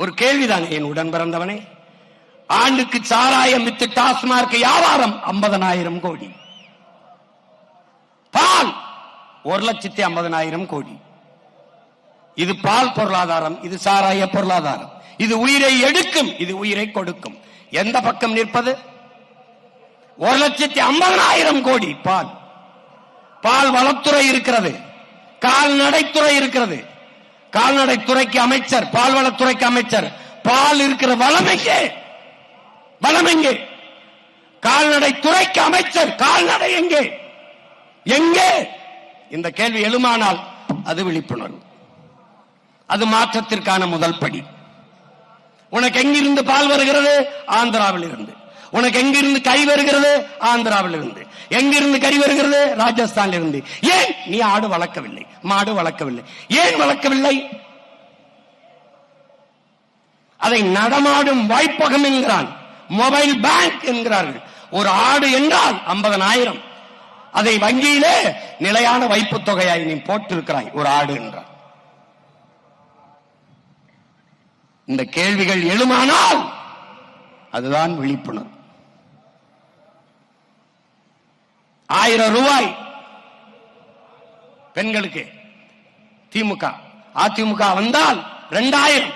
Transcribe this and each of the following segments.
ஒரு கேள்விதான் என் உடன் பிறந்தவனே. ஆண்டுக்கு சாராயம் வித்து டாஸ்மார்க் வியாபாரம் 50,000 கோடி, பால் 1,50,000 கோடி. இது பால் பொருளாதாரம், இது சாராய பொருளாதாரம். இது உயிரை எடுக்கும், இது உயிரை கொடுக்கும். எந்த பக்கம் நிற்பது? 1,50,000 கோடி பால். பால் வளத்துறை இருக்கிறது, கால்நடைத்துறை இருக்கிறது. கால்நடைத்துறைக்கு அமைச்சர், பால்வளத்துறைக்கு அமைச்சர். பால் இருக்கிற வளம் எங்கே? வளம் எங்கே? கால்நடைத்துறைக்கு அமைச்சர், கால்நடை எங்கே? எங்கே? இந்த கேள்வி எழுமானால் அது விழிப்புணர்வு, அது மாற்றத்திற்கான முதல் படி. உனக்கு எங்கிருந்து பால் வருகிறது? ஆந்திராவில் இருந்து. உனக்கு எங்கிருந்து கறி வருகிறது? ஆந்திராவில் இருந்து. எங்கிருந்து கறி வருகிறது? ராஜஸ்தானில் இருந்து. ஏன் நீ ஆடு வளர்க்கவில்லை, மாடு வளர்க்கவில்லை? ஏன் வளர்க்கவில்லை? அதை நடமாடும் வாய்ப்பகம் என்கிறான், மொபைல் பேங்க் என்கிறார்கள். ஒரு ஆடு என்றால் 50,000. அதை வங்கியிலே நிலையான வைப்பு தொகையாய் நீ போட்டிருக்கிறாய் ஒரு ஆடு என்றால். இந்த கேள்விகள் எழுமானால் அதுதான் விழிப்புணர்வு. 1000 ரூபாய் பெண்களுக்கு திமுக, அதிமுக வந்தால் 2000.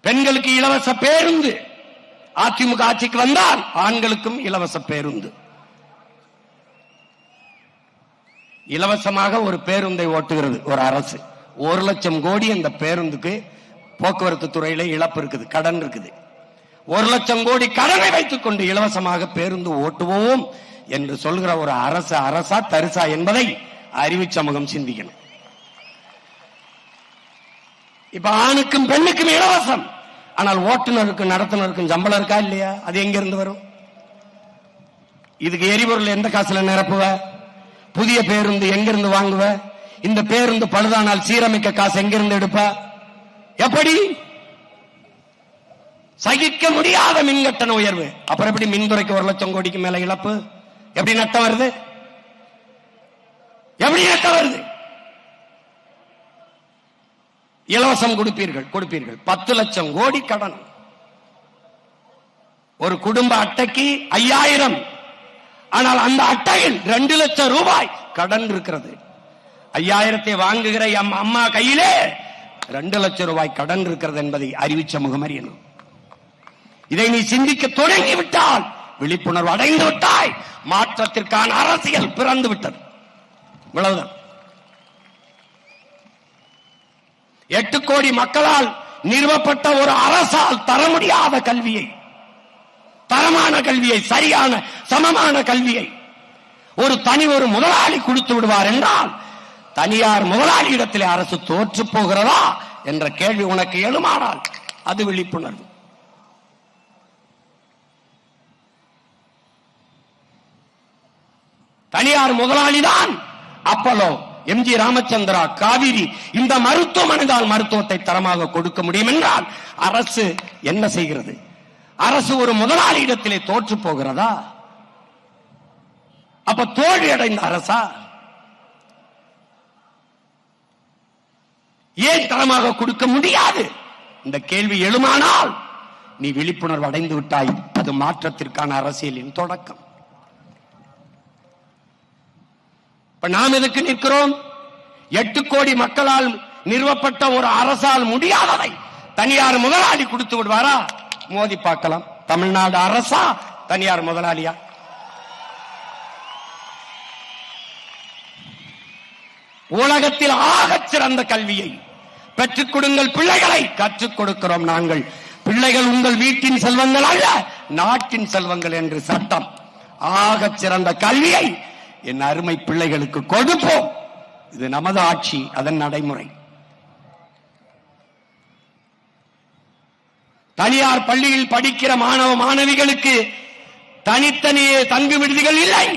பெண்களுக்கு இலவச பேருந்து. அதிமுக ஆட்சிக்கு வந்தால் ஆண்களுக்கும் இலவச பேருந்து. இலவசமாக ஒரு பேருந்தை ஓட்டுகிறது ஒரு அரசு. 1,00,000 கோடி அந்த பேருந்துக்கு போக்குவரத்து துறையில இழப்பு இருக்குது, கடன் இருக்குது. 1,00,000 கோடி கடனை வைத்துக் கொண்டு இலவசமாக பேருந்து ஓட்டுவோம் என்று சொல்கிற ஒரு அரசு அரசா தரிசா என்பதை அறிவு சமூகம் சிந்திக்கணும். இப்ப ஆணுக்கும் பெண்ணுக்கும் இலவசம், ஆனால் ஓட்டுநருக்கும் நடத்துனருக்கும் சம்பளம் இருக்கா இல்லையா? அது எங்க இருந்து வரும்? இதுக்கு எரிபொருள் எந்த காசுல நிரப்புவ? புதிய பேருந்து எங்கிருந்து வாங்குவ? இந்த பேருந்து பழுதானால் சீரமைக்க காசு எங்கிருந்து எடுப்ப? எப்படி? சகிக்க முடியாத மின்கட்டண உயர்வு. அப்புறம் எப்படி மின்துறைக்கு 1,00,000 கோடிக்கு மேல இழப்பு? எப்படி நட்டம் வருது? எப்படி நட்டம் வருது? இலவசம் கொடுப்பீர்கள் 10,00,000 கோடி கடன். ஒரு குடும்ப அட்டைக்கு 5,000, ஆனால் அந்த அட்டையில் 2,00,000 ரூபாய் கடன் இருக்கிறது. 5,000 வாங்குகிற அம்மா கையிலே 2,00,000 ரூபாய் கடன் இருக்கிறது என்பதை அறிவு சமூகம் அறியணும். இதை நீ சிந்திக்க தொடங்கி விட்டால் விழிப்புணர்வு அடைந்து விட்டாய். மாற்றத்திற்கான அரசியல் பிறந்து விட்டது. இவ்வளவுதான். 8 கோடி மக்களால் நிறுவப்பட்ட ஒரு அரசால் தர முடியாத கல்வியை, தரமான கல்வியை, சரியான சமமான கல்வியை ஒரு முதலாளி கொடுத்து விடுவார் என்றால் தனியார் முதலாளி இடத்திலே அரசு தோற்று போகிறதா என்ற கேள்வி உனக்கு எழுமானால் அது விழிப்புணர்வு. தனியார் முதலாளிதான் அப்பலோ, எம்ஜி ராமச்சந்திரா, காவிரி, இந்த மருத்துவமனை தான் மருத்துவத்தை தரமாக கொடுக்க முடியும் என்றால் அரசு என்ன செய்கிறது? அரசு ஒரு முதலாளி இடத்திலே தோற்று போகிறதா? அப்ப தோல்வி அடைந்த அரசா? ஏன் தரமாக கொடுக்க முடியாது? இந்த கேள்வி எழுமானால் நீ விழிப்புணர்வு அடைந்து விட்டாய். அது மாற்றத்திற்கான அரசியலின் தொடக்கம். இப்ப நாம் எதுக்கு நிற்கிறோம்? 8 கோடி மக்களால் நிறுவப்பட்ட ஒரு அரசால் முடியாததை தனியார் முதலாளி கொடுத்து விடுவாரா? மோதி பார்க்கலாம். தமிழ்நாடு அரசா தனியார் முதலாளியா? உலகத்தில் ஆகச் சிறந்த கல்வியை பெற்றுக் கொடுங்கள், பிள்ளைகளை கற்றுக் கொடுக்கிறோம் நாங்கள். பிள்ளைகள் உங்கள் வீட்டின் செல்வங்கள் அல்ல, நாட்டின் செல்வங்கள் என்று சட்டம். ஆகச் சிறந்த கல்வியை என் அருமை பிள்ளைகளுக்கு கொடுப்போம். இது நமது ஆட்சி, அதன் நடைமுறை. தனியார் பள்ளியில் படிக்கிற மாணவ மாணவிகளுக்கு தனித்தனியே தங்கு விடுதிகள் இல்லை.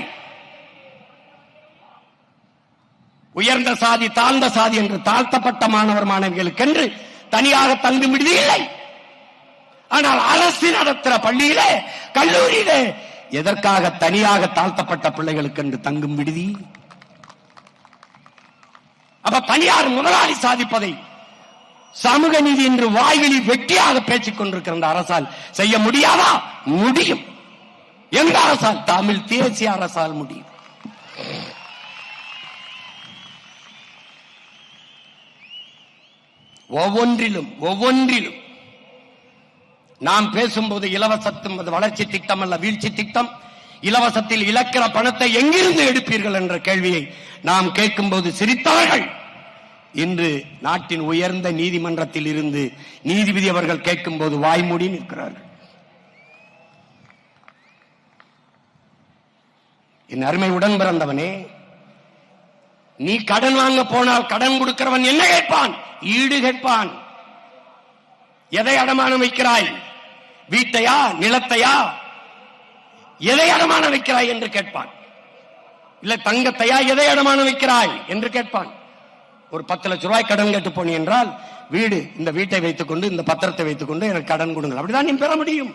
உயர்ந்த சாதி, தாழ்ந்த சாதி என்று தாழ்த்தப்பட்ட மாணவர் மாணவிகளுக்கு என்று தனியாக தங்கும் விடுதி இல்லை. ஆனால் அரசு நடத்துகிற பள்ளியிலே, கல்லூரியிலே எதற்காக தனியாக தாழ்த்தப்பட்ட பிள்ளைகளுக்கு என்று தங்கும் விடுதி? அப்ப தனியார் முதலாளி சாதிப்பதை சமூக நீதி என்று வாய்வெளி வெட்டியாக பேசிக் கொண்டிருக்கிற அந்த அரசால் செய்ய முடியாதா? முடியும். எந்த அரசால்? தமிழ் தேசிய அரசால் முடியும். ஒவ்வொன்றிலும் நாம் பேசும்போது இலவசத்தும் வளர்ச்சி திட்டம் அல்ல, வீழ்ச்சி திட்டம். இலவசத்தில் இழக்கிற பணத்தை எங்கிருந்து எடுப்பீர்கள் என்ற கேள்வியை நாம் கேட்கும்போது சிரித்தவர்கள் இன்று நாட்டின் உயர்ந்த நீதிமன்றத்தில் இருந்து நீதிபதி அவர்கள் கேட்கும்போது வாய்மூடி நிற்கிறார்கள். என் அருமை உடன் பிறந்தவனே, நீ கடன் வாங்க போனால் கடன் கொடுக்கிறவன் என்ன கேட்பான்? ஈடு கேட்பான். எதை அடமானம் வைக்கிறாய்? வீட்டையா, நிலத்தையா, எதை அடமானம் வைக்கிறாய் என்று கேட்பான். இல்ல தங்கத்தையா, எதை அடமானம் வைக்கிறாய் என்று கேட்பான். ஒரு 10 லட்சம் ரூபாய் கடன் கேட்டு போனி என்றால், வீடு, இந்த வீட்டை வைத்துக் கொண்டு, இந்த பத்திரத்தை வைத்துக் கொண்டு எனக்கு கடன் கொடுங்கள், அப்படிதான் நீ பெற முடியும்.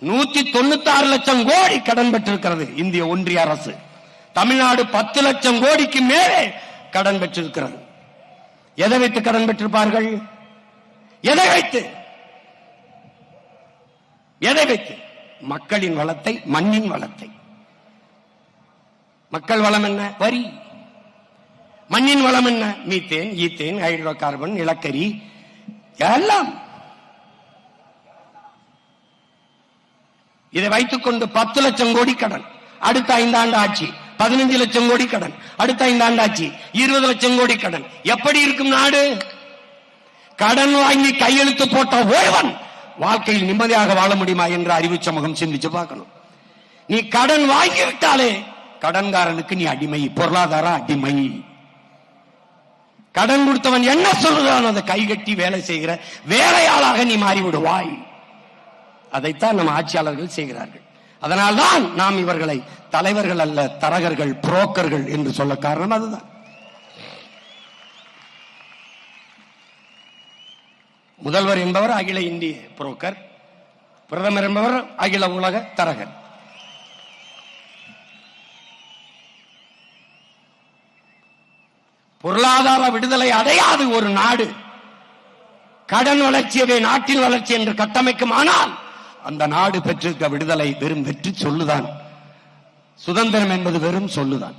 196 லட்சம் கோடி கடன் பெற்றிருக்கிறது இந்திய ஒன்றிய அரசு. தமிழ்நாடு 10 லட்சம் கோடிக்கு மேலே கடன் பெற்றிருக்கிறது. எதை வைத்து கடன் பெற்றிருப்பார்கள்? எதை வைத்து? மக்களின் வளத்தை, மண்ணின் வளத்தை. மக்கள் வளம் என்ன? வரி. மண்ணின் வளம் என்ன? மீத்தேன், ஈத்தேன், ஹைட்ரோ கார்பன், நிலக்கரி, எல்லாம். இதை வைத்துக் கொண்டு 10 லட்சம் கோடி கடன். அடுத்த 5 ஆண்டு ஆட்சி 15 லட்சம் கோடி கடன். அடுத்த 5 ஆண்டு ஆட்சி 20 லட்சம் கோடி கடன். எப்படி இருக்கும் நாடு? கடன் வாங்கி கையெழுத்து போட்ட ஒருவன் வாழ்க்கையில் நிம்மதியாக வாழ முடியுமா என்ற அறிவு சமூகம் சிந்திச்சு பார்க்கணும். நீ கடன் வாங்கிவிட்டாலே கடன்காரனுக்கு நீ அடிமை, பொருளாதார அடிமை. கடன் கொடுத்தவன் என்ன சொல்றான் அதை கைகட்டி வேலை செய்கிற வேலையாளாக நீ மாறிவிடுவாய். அதைத்தான் நம்ம ஆட்சியாளர்கள் செய்கிறார்கள். அதனால்தான் நாம் இவர்களை தலைவர்கள் அல்ல, தரகர்கள், புரோக்கர்கள் என்று சொல்ல காரணம் அதுதான். முதல்வர் என்பவர் அகில இந்திய புரோக்கர், பிரதமர் என்பவர் அகில உலக தரகர். பொருளாதார விடுதலை அடையாது ஒரு நாடு கடன் வளர்ச்சியவே நாட்டின் வளர்ச்சி என்று கட்டமைக்கும். ஆனால் அந்த நாடு பெற்றிருக்க விடுதலை வெறும் வெற்றி சொல்லுதான். சுதந்திரம் என்பது வெறும் சொல்லுதான்.